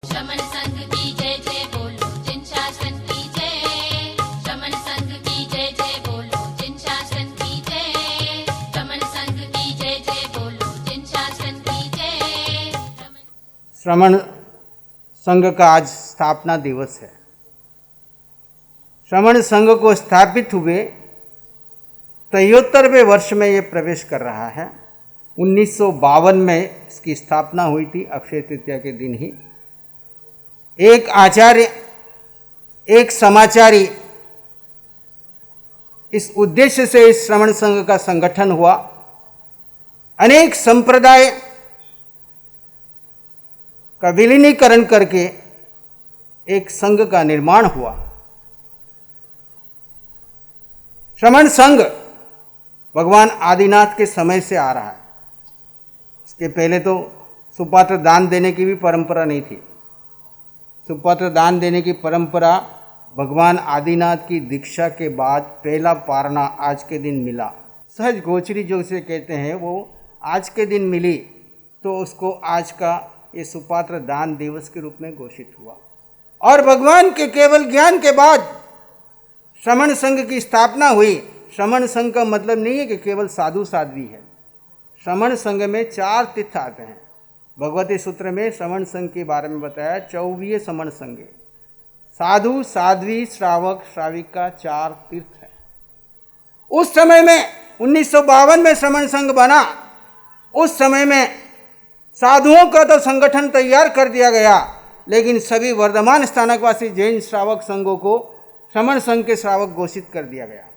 श्रमण संघ की जय जय बोलो, जिन शासन की जय। श्रमण संघ की जय जय बोलो, जिन शासन की जय। श्रमण संघ की जय जय बोलो, जिन शासन की जय। श्रमण संघ का आज स्थापना दिवस है। श्रमण संघ को स्थापित हुए 73वें वर्ष में ये प्रवेश कर रहा है। 1952 में इसकी स्थापना हुई थी, अक्षय तृतीया के दिन ही। एक आचार्य, एक समाचारी, इस उद्देश्य से इस श्रमण संघ का संगठन हुआ। अनेक संप्रदाय का विलीनीकरण करके एक संघ का निर्माण हुआ। श्रमण संघ भगवान आदिनाथ के समय से आ रहा है। इसके पहले तो सुपात्र दान देने की भी परंपरा नहीं थी। सुपात्र दान देने की परंपरा भगवान आदिनाथ की दीक्षा के बाद पहला पारना आज के दिन मिला। सहज गोचरी जो उसे कहते हैं वो आज के दिन मिली, तो उसको आज का ये सुपात्र दान दिवस के रूप में घोषित हुआ। और भगवान के केवल ज्ञान के बाद श्रमण संघ की स्थापना हुई। श्रमण संघ का मतलब नहीं है कि केवल साधु साध्वी है। श्रमण संघ में 4 तीर्थ आते हैं। भगवती सूत्र में श्रमण संघ के बारे में बताया 24 श्रमण संघ। साधु, साध्वी, श्रावक, श्राविका 4 तीर्थ है। उस समय में 1952 में श्रमण संघ बना। उस समय में साधुओं का तो संगठन तैयार कर दिया गया, लेकिन सभी वर्धमान स्थानकवासी जैन श्रावक संघों को श्रमण संघ के श्रावक घोषित कर दिया गया।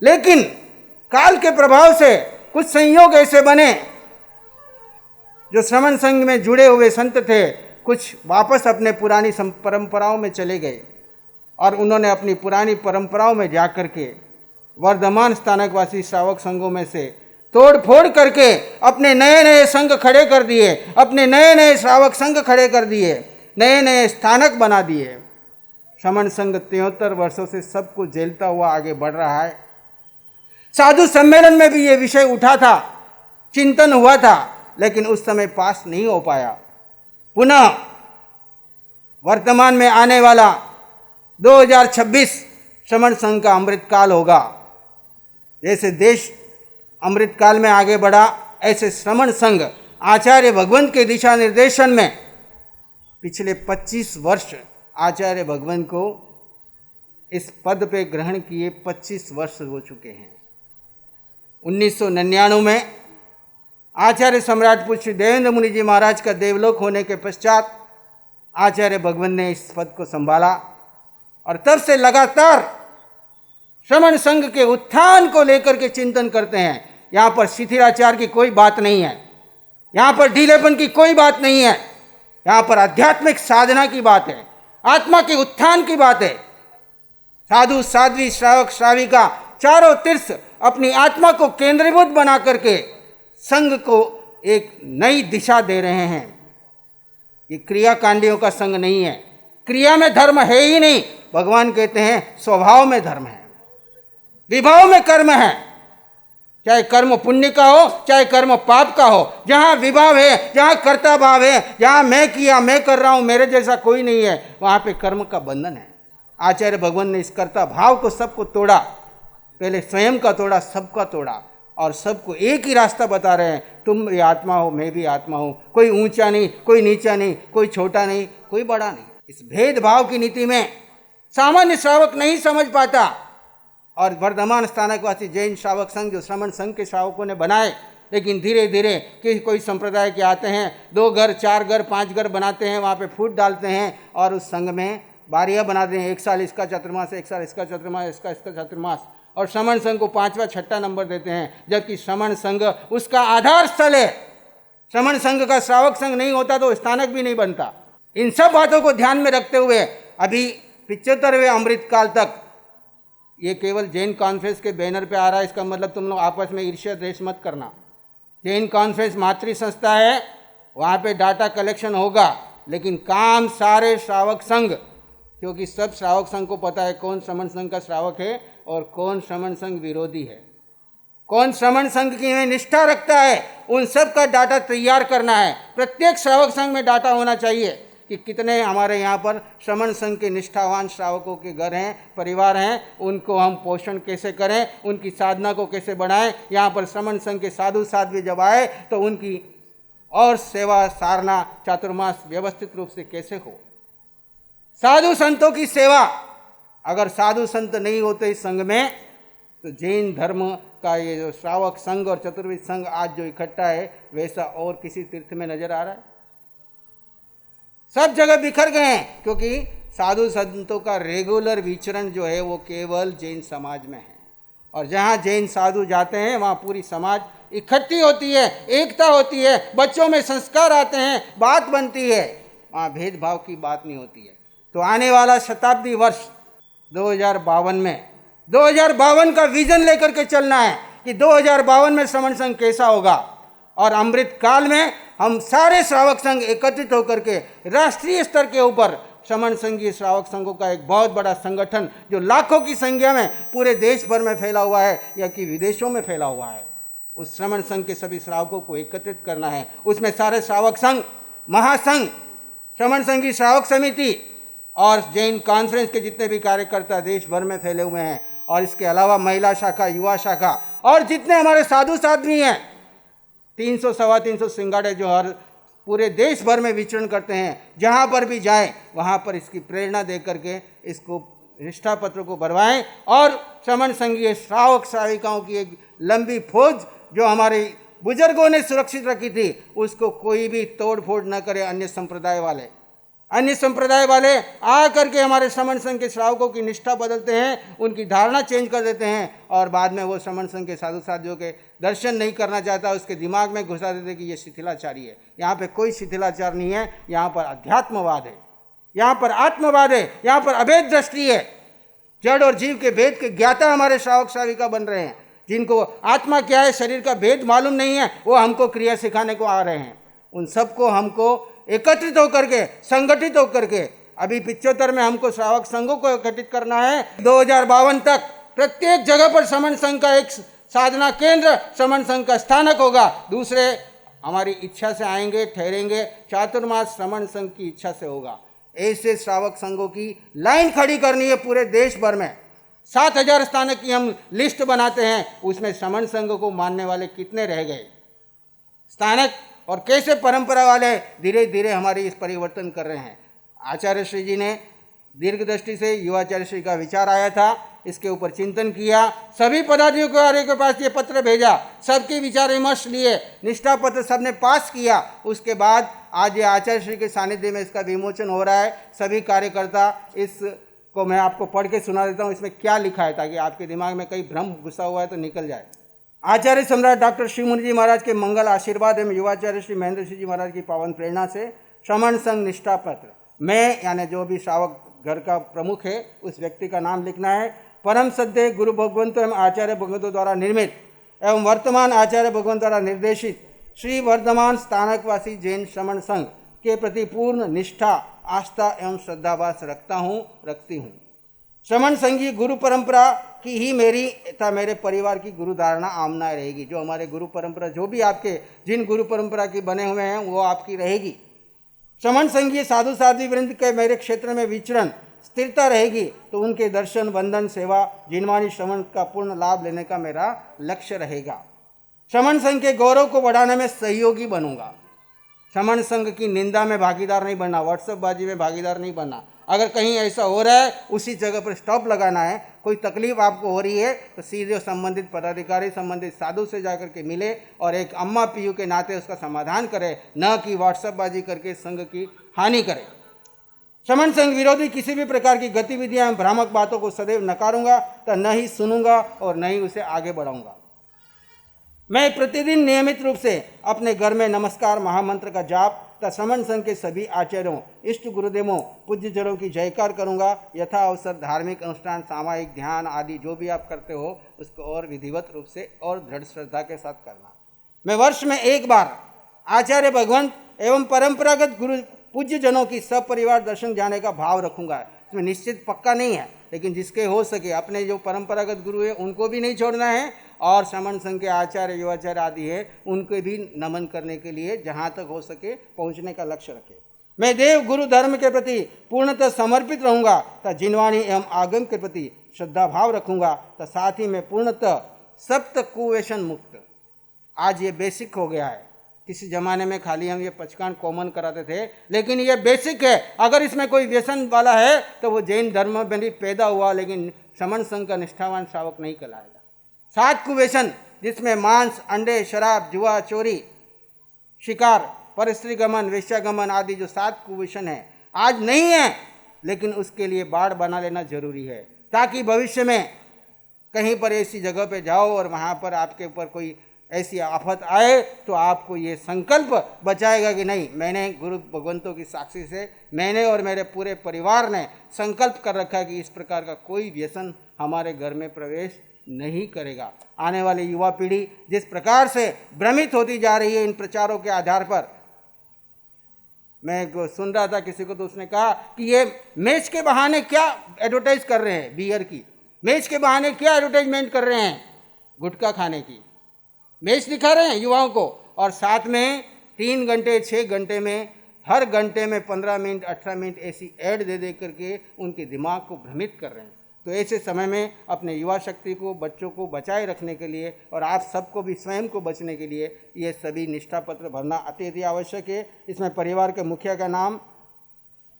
लेकिन काल के प्रभाव से कुछ संयोग ऐसे बने, जो श्रमण संघ में जुड़े हुए संत थे, कुछ वापस अपने पुरानी परंपराओं में चले गए और उन्होंने अपनी पुरानी परंपराओं में जाकर के वर्धमान स्थानकवासी श्रावक संघों में से तोड़ फोड़ करके अपने नए नए संघ खड़े कर दिए, अपने नए नए श्रावक संघ खड़े कर दिए, नए नए स्थानक बना दिए। श्रमण संघ 73 वर्षों से सबको झेलता हुआ आगे बढ़ रहा है। साधु सम्मेलन में भी ये विषय उठा था, चिंतन हुआ था, लेकिन उस समय पास नहीं हो पाया। पुनः वर्तमान में आने वाला 2026 श्रमण संघ का अमृतकाल होगा। जैसे देश अमृतकाल में आगे बढ़ा, ऐसे श्रमण संघ आचार्य भगवंत के दिशा निर्देशन में पिछले 25 वर्ष आचार्य भगवंत को इस पद पे ग्रहण किए 25 वर्ष हो चुके हैं। 1999 में आचार्य सम्राट पुष्य देवेंद्र मुनि जी महाराज का देवलोक होने के पश्चात आचार्य भगवंत ने इस पद को संभाला और तब से लगातार श्रमण संघ के उत्थान को लेकर के चिंतन करते हैं। यहाँ पर शिथिलाचार की कोई बात नहीं है, यहाँ पर ढीलेपन की कोई बात नहीं है, यहाँ पर आध्यात्मिक साधना की बात है, आत्मा के उत्थान की बात है। साधु, साध्वी, श्रावक, श्राविका चारों तीर्थ अपनी आत्मा को केंद्रीभूत बना करके संघ को एक नई दिशा दे रहे हैं। ये क्रियाकांडियों का संघ नहीं है। क्रिया में धर्म है ही नहीं। भगवान कहते हैं स्वभाव में धर्म है, विभाव में कर्म है। चाहे कर्म पुण्य का हो, चाहे कर्म पाप का हो, जहाँ विभाव है, जहाँ कर्ता भाव है, जहाँ मैं किया, मैं कर रहा हूँ, मेरे जैसा कोई नहीं है, वहाँ पे कर्म का बंधन है। आचार्य भगवान ने इस कर्ता भाव को सबको तोड़ा। पहले स्वयं का तोड़ा, सबका तोड़ा, और सबको एक ही रास्ता बता रहे हैं, तुम ये आत्मा हो, मैं भी आत्मा हूँ। कोई ऊंचा नहीं, कोई नीचा नहीं, कोई छोटा नहीं, कोई बड़ा नहीं। इस भेदभाव की नीति में सामान्य श्रावक नहीं समझ पाता। और वर्धमान स्थानकवासी जैन श्रावक संघ जो श्रमण संघ के श्रावकों ने बनाए, लेकिन धीरे धीरे कि कोई संप्रदाय के आते हैं, 2 घर, 4 घर, 5 घर बनाते हैं, वहाँ पे फूट डालते हैं और उस संघ में बारियाँ बनाते हैं। 1 साल इसका चतुर्मास, 1 साल इसका चतुर्मास, इसका चतुर्मास, और श्रमण संघ को 5वां 6ठा नंबर देते हैं, जबकि श्रमण संघ उसका आधार स्थल है। श्रमण संघ का श्रावक संघ नहीं होता तो स्थानक भी नहीं बनता। इन सब बातों को ध्यान में रखते हुए अभी 75वें अमृतकाल तक ये केवल जैन कॉन्फ्रेंस के बैनर पे आ रहा है। इसका मतलब तुम लोग आपस में ईर्ष्या द्वेष मत करना। जैन कॉन्फ्रेंस मातृ संस्था है, वहाँ पे डाटा कलेक्शन होगा, लेकिन काम सारे श्रावक संघ, क्योंकि सब श्रावक संघ को पता है कौन श्रमण संघ का श्रावक है और कौन श्रमण संघ विरोधी है, कौन श्रमण संघ की में निष्ठा रखता है, उन सब का डाटा तैयार करना है। प्रत्येक श्रावक संघ में डाटा होना चाहिए। कि कितने हमारे यहाँ पर श्रमण संघ के निष्ठावान श्रावकों के घर हैं, परिवार हैं, उनको हम पोषण कैसे करें, उनकी साधना को कैसे बढ़ाएं। यहाँ पर श्रमण संघ के साधु साध्वी जब आए तो उनकी और सेवा सारना चातुर्मास व्यवस्थित रूप से कैसे हो। साधु संतों की सेवा, अगर साधु संत नहीं होते इस संघ में तो जैन धर्म का ये जो श्रावक संघ और चतुर्विद संघ आज जो इकट्ठा है वैसा और किसी तीर्थ में नजर आ रहा है? सब जगह बिखर गए हैं, क्योंकि साधु संतों का रेगुलर विचरण जो है वो केवल जैन समाज में है। और जहाँ जैन साधु जाते हैं वहाँ पूरी समाज इकट्ठी होती है, एकता होती है, बच्चों में संस्कार आते हैं, बात बनती है, वहाँ भेदभाव की बात नहीं होती है। तो आने वाला शताब्दी वर्ष 2052 में 2052 का विजन लेकर के चलना है कि 2052 में श्रमण संघ कैसा होगा। और अमृत काल में हम सारे श्रावक संघ एकत्रित होकर के राष्ट्रीय स्तर के ऊपर श्रमण संघीय श्रावक संघों का एक बहुत बड़ा संगठन जो लाखों की संख्या में पूरे देश भर में फैला हुआ है या कि विदेशों में फैला हुआ है, उस श्रमण संघ के सभी श्रावकों को एकत्रित करना है। उसमें सारे श्रावक संघ, महासंघ, श्रमण संघी श्रावक समिति और जैन कॉन्फ्रेंस के जितने भी कार्यकर्ता देश भर में फैले हुए हैं, और इसके अलावा महिला शाखा, युवा शाखा और जितने हमारे साधु साध्वी हैं, 300 सवा 300 सिंगाड़े जो हर पूरे देश भर में विचरण करते हैं, जहाँ पर भी जाएं वहाँ पर इसकी प्रेरणा दे करके इसको निष्ठा पत्र को भरवाएं। और श्रमण संघीय श्रावक श्राविकाओं की एक लंबी फौज जो हमारे बुजुर्गों ने सुरक्षित रखी थी उसको कोई भी तोड़ फोड़ न करे। अन्य संप्रदाय वाले आ करके हमारे श्रमण संघ के श्रावकों की निष्ठा बदलते हैं, उनकी धारणा चेंज कर देते हैं, और बाद में वो श्रमण संघ के साधु साधियों के दर्शन नहीं करना चाहता, उसके दिमाग में घुसा देते कि ये शिथिलाचारी है। यहाँ पे कोई शिथिलाचार नहीं है, यहाँ पर अध्यात्मवाद है, यहाँ पर आत्मवाद है, यहाँ पर अभेद दृष्टि है। जड़ और जीव के भेद के ज्ञाता हमारे श्रावक श्राविका बन रहे हैं। जिनको आत्मा क्या है, शरीर का भेद मालूम नहीं है, वो हमको क्रिया सिखाने को आ रहे हैं। उन सबको हमको एकत्रित होकर के, संगठित होकर के, अभी 75 में हमको श्रावक संघों को एकत्रित करना है। 2052 तक प्रत्येक जगह पर श्रमण संघ का एक साधना केंद्र, श्रमण संघ का स्थानक होगा। दूसरे हमारी इच्छा से आएंगे, ठहरेंगे, चातुर्मास श्रमण संघ की इच्छा से होगा। ऐसे श्रावक संघों की लाइन खड़ी करनी है पूरे देश भर में। 7000 स्थानक की हम लिस्ट बनाते हैं, उसमें श्रमण संघ को मानने वाले कितने रह गए स्थानक, और कैसे परंपरा वाले धीरे धीरे हमारी इस परिवर्तन कर रहे हैं। आचार्य श्री जी ने दीर्घ दृष्टि से युवाचार्य श्री का विचार आया था, इसके ऊपर चिंतन किया, सभी पदाधिकारियों के पास ये पत्र भेजा, सबके विचार विमर्श लिए, निष्ठा पत्र सबने पास किया। उसके बाद आज ये आचार्य श्री के सानिध्य में इसका विमोचन हो रहा है। सभी कार्यकर्ता इसको मैं आपको पढ़ के सुना देता हूँ, इसमें क्या लिखा है, ताकि आपके दिमाग में कहीं भ्रम घुसा हुआ है तो निकल जाए। आचार्य सम्राट डॉक्टर श्री मुनि जी महाराज के मंगल आशीर्वाद एवं युवाचार्य श्री महेंद्र सिंह जी महाराज की पावन प्रेरणा से श्रमण संघ निष्ठा पत्र, मैं यानी जो भी श्रावक घर का प्रमुख है उस व्यक्ति का नाम लिखना है। परम सद्य गुरु भगवंतों एवं आचार्य भगवंतों द्वारा निर्मित एवं वर्तमान आचार्य भगवंत द्वारा निर्देशित श्री वर्धमान स्थानकवासी जैन श्रमण संघ के प्रति पूर्ण निष्ठा, आस्था एवं श्रद्धाभास रखती हूँ। श्रमण संघी गुरु परंपरा की ही मेरी तथा मेरे परिवार की गुरु धारणा आमना रहेगी। जो हमारे गुरु परंपरा, जो भी आपके जिन गुरु परंपरा की बने हुए हैं वो आपकी रहेगी। श्रमण संघीय साधु साध्वी वृंद के मेरे क्षेत्र में विचरण स्थिरता रहेगी, तो उनके दर्शन, बंधन, सेवा, जिनवानी श्रमण का पूर्ण लाभ लेने का मेरा लक्ष्य रहेगा। श्रमण संघ के गौरव को बढ़ाने में सहयोगी बनूंगा। श्रमण संघ की निंदा में भागीदार नहीं बनना, व्हाट्सएपबाजी में भागीदार नहीं बनना। अगर कहीं ऐसा हो रहा है उसी जगह पर स्टॉप लगाना है। कोई तकलीफ आपको हो रही है तो सीधे संबंधित पदाधिकारी, संबंधित साधु से जाकर के मिले और एक अम्मा पीयू के नाते उसका समाधान करे, न कि व्हाट्सएपबाजी करके संघ की हानि करे। श्रमण संघ विरोधी किसी भी प्रकार की गतिविधियां, भ्रामक बातों को सदैव नकारूंगा, तो न ही सुनूंगा और न ही उसे आगे बढ़ाऊंगा। मैं प्रतिदिन नियमित रूप से अपने घर में नमस्कार महामंत्र का जाप तथा श्रमण संघ के सभी आचार्यों, इष्ट गुरुदेवों, पूज्य जनों की जयकार करूंगा। यथा अवसर धार्मिक अनुष्ठान, सामायिक ध्यान आदि जो भी आप करते हो उसको और विधिवत रूप से और दृढ़ श्रद्धा के साथ करना। मैं वर्ष में एक बार आचार्य भगवंत एवं परंपरागत गुरु पूज्य जनों की सब परिवार दर्शन जाने का भाव रखूंगा। इसमें निश्चित पक्का नहीं है, लेकिन जिसके हो सके अपने जो परंपरागत गुरु है उनको भी नहीं छोड़ना है, और श्रमण संघ के आचार्य, युवाचार्य आदि है उनको भी नमन करने के लिए जहाँ तक हो सके पहुँचने का लक्ष्य रखें। मैं देव गुरु धर्म के प्रति पूर्णतः समर्पित रहूंगा तथा जिनवाणी एवं आगम के प्रति श्रद्धा भाव रखूंगा तथा साथ ही मैं पूर्णतः सप्त कुव्यसन मुक्त। आज ये बेसिक हो गया है। किसी ज़माने में खाली हम ये पचकान कॉमन कराते थे, लेकिन ये बेसिक है। अगर इसमें कोई व्यसन वाला है तो वो जैन धर्म में भी पैदा हुआ, लेकिन श्रमण संघ का निष्ठावान श्रावक नहीं कहलाएगा। 7 कुव्यसन, जिसमें मांस, अंडे, शराब, जुआ, चोरी, शिकार, परस्त्री गमन, वेश्यागमन आदि जो 7 कुव्यसन है, आज नहीं है, लेकिन उसके लिए बाड़ बना लेना जरूरी है, ताकि भविष्य में कहीं पर ऐसी जगह पे जाओ और वहाँ पर आपके ऊपर कोई ऐसी आफत आए तो आपको ये संकल्प बचाएगा कि नहीं, मैंने गुरु भगवंतों की साक्षी से मैंने और मेरे पूरे परिवार ने संकल्प कर रखा है कि इस प्रकार का कोई व्यसन हमारे घर में प्रवेश नहीं करेगा। आने वाली युवा पीढ़ी जिस प्रकार से भ्रमित होती जा रही है इन प्रचारों के आधार पर, मैं सुन रहा था किसी को, तो उसने कहा कि ये मैच के बहाने क्या एडवर्टाइज कर रहे हैं, बियर की मैच के बहाने क्या एडवर्टाइजमेंट कर रहे हैं, गुटखा खाने की मैच दिखा रहे हैं युवाओं को, और साथ में 3 घंटे 6 घंटे में हर घंटे में 15 मिनट 18 मिनट ऐसी ऐड दे दे करके उनके दिमाग को भ्रमित कर रहे हैं। तो ऐसे समय में अपने युवा शक्ति को, बच्चों को बचाए रखने के लिए और आप सबको भी स्वयं को बचने के लिए ये सभी निष्ठा पत्र भरना अत्यधिक आवश्यक है। इसमें परिवार के मुखिया का नाम,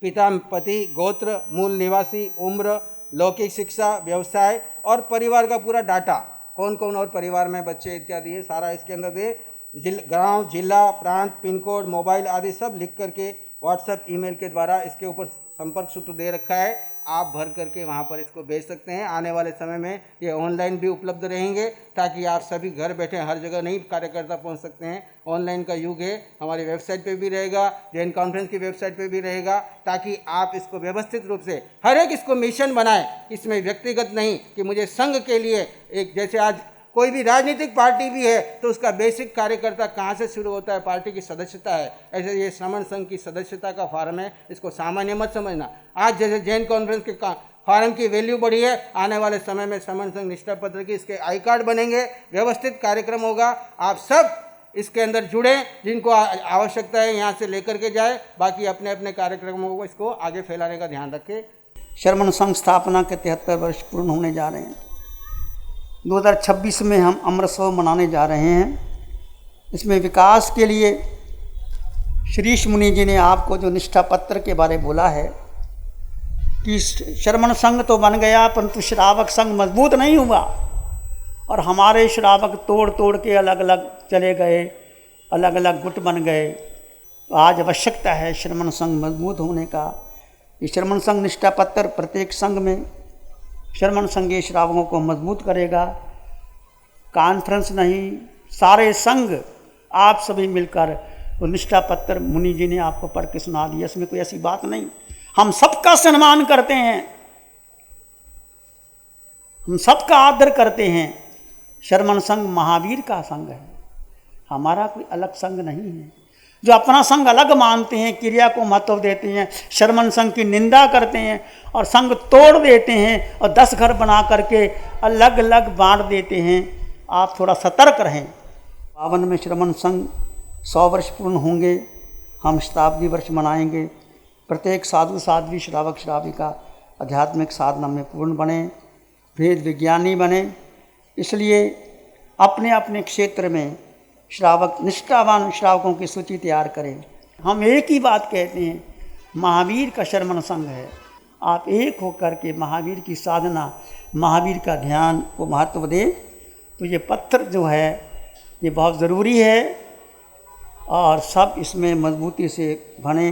पिता, पति, गोत्र, मूल निवासी, उम्र, लौकिक शिक्षा, व्यवसाय और परिवार का पूरा डाटा, कौन कौन और परिवार में बच्चे इत्यादि है, सारा इसके अंदर दे। गांव, जिला, प्रांत, पिन कोड, मोबाइल आदि सब लिख करके व्हाट्सएप, ईमेल के द्वारा इसके ऊपर संपर्क सूत्र दे रखा है, आप भर करके वहाँ पर इसको भेज सकते हैं। आने वाले समय में ये ऑनलाइन भी उपलब्ध रहेंगे, ताकि आप सभी घर बैठे हर जगह नहीं कार्यकर्ता पहुँच सकते हैं। ऑनलाइन का युग है, हमारी वेबसाइट पे भी रहेगा, जैन कॉन्फ्रेंस की वेबसाइट पे भी रहेगा, ताकि आप इसको व्यवस्थित रूप से हर एक इसको मिशन बनाए। इसमें व्यक्तिगत नहीं कि मुझे संघ के लिए एक, जैसे आज कोई भी राजनीतिक पार्टी भी है तो उसका बेसिक कार्यकर्ता कहाँ से शुरू होता है, पार्टी की सदस्यता है। ऐसे ये श्रमण संघ की सदस्यता का फॉर्म है, इसको सामान्य मत समझना। आज जैसे जैन कॉन्फ्रेंस के फॉर्म की वैल्यू बढ़ी है, आने वाले समय में श्रमण संघ निष्ठा पत्र की इसके आई कार्ड बनेंगे, व्यवस्थित कार्यक्रम होगा। आप सब इसके अंदर जुड़े, जिनको आवश्यकता है यहाँ से लेकर के जाए, बाकी अपने अपने कार्यक्रमों को इसको आगे फैलाने का ध्यान रखें। श्रमण संघ स्थापना के 73 वर्ष पूर्ण होने जा रहे हैं। 2026 में हम अमृतसर मनाने जा रहे हैं। इसमें विकास के लिए श्रीश मुनि जी ने आपको जो निष्ठा पत्र के बारे बोला है कि श्रमण संघ तो बन गया, परंतु श्रावक संघ मजबूत नहीं हुआ, और हमारे श्रावक तोड़ तोड़ के अलग अलग चले गए, अलग अलग गुट बन गए। तो आज आवश्यकता है श्रमण संघ मजबूत होने का। ये श्रमण संघ निष्ठा पत्र प्रत्येक संघ में श्रमण संघीय श्रावकों को मजबूत करेगा। कॉन्फ्रेंस नहीं, सारे संघ आप सभी मिलकर वो निष्ठा पत्र मुनि जी ने आपको पढ़ के सुना दिया। इसमें कोई ऐसी बात नहीं, हम सबका सम्मान करते हैं, हम सबका आदर करते हैं। श्रमण संघ महावीर का संघ है, हमारा कोई अलग संघ नहीं है। जो अपना संघ अलग मानते हैं, क्रिया को महत्व देते हैं, श्रमण संघ की निंदा करते हैं और संघ तोड़ देते हैं और 10 घर बना करके अलग अलग बांट देते हैं। आप थोड़ा सतर्क रहें। 52 में श्रमण संघ 100 वर्ष पूर्ण होंगे, हम शताब्दी वर्ष मनाएंगे। प्रत्येक साधु साध्वी, श्रावक श्राविका आध्यात्मिक साधना में पूर्ण बने, वेद विज्ञानी बने। इसलिए अपने अपने क्षेत्र में श्रावक, निष्ठावान श्रावकों की सूची तैयार करें। हम एक ही बात कहते हैं, महावीर का श्रमण संघ है। आप एक होकर के महावीर की साधना, महावीर का ध्यान को महत्व दें। तो ये पत्र जो है ये बहुत ज़रूरी है और सब इसमें मजबूती से बने।